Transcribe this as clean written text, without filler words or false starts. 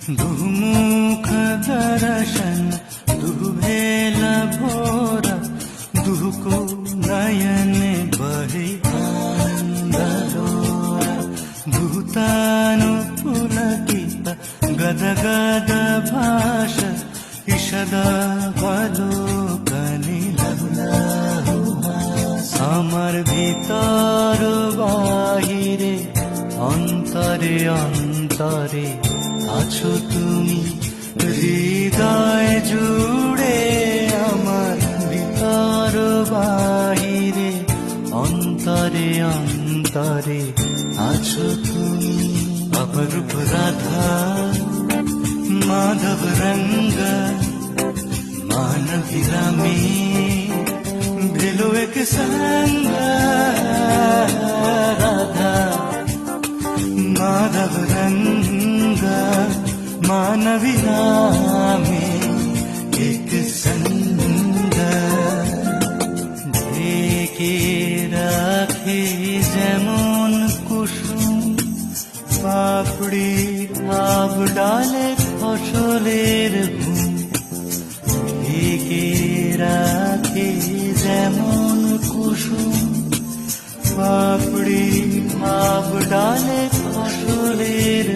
दुमुख दर्शन दुभेल भोरा दुको नयन बहे आनंदलोरा भूतानु पुलकित गद गद भाष इषदा बलोकनि लहु আমার ভিতর বাহিরে অন্তরে অন্তরে আছো তুমি হৃদয় জুড়ে আমার ভিতর বাহিরে অন্তরে অন্তরে আছো তুমি অপরূপ রাধা মাধব রঙ্গ মানবী রামে भेलो एक संग राधा माधव रंग मानवी नामे एक संग ढेके राखे जेमन कुसुम पापड़ी आब डाले फसलेर घुम ढेके राखे যেমন কুসুম পাপড়ি ভাব ডালে ফসলের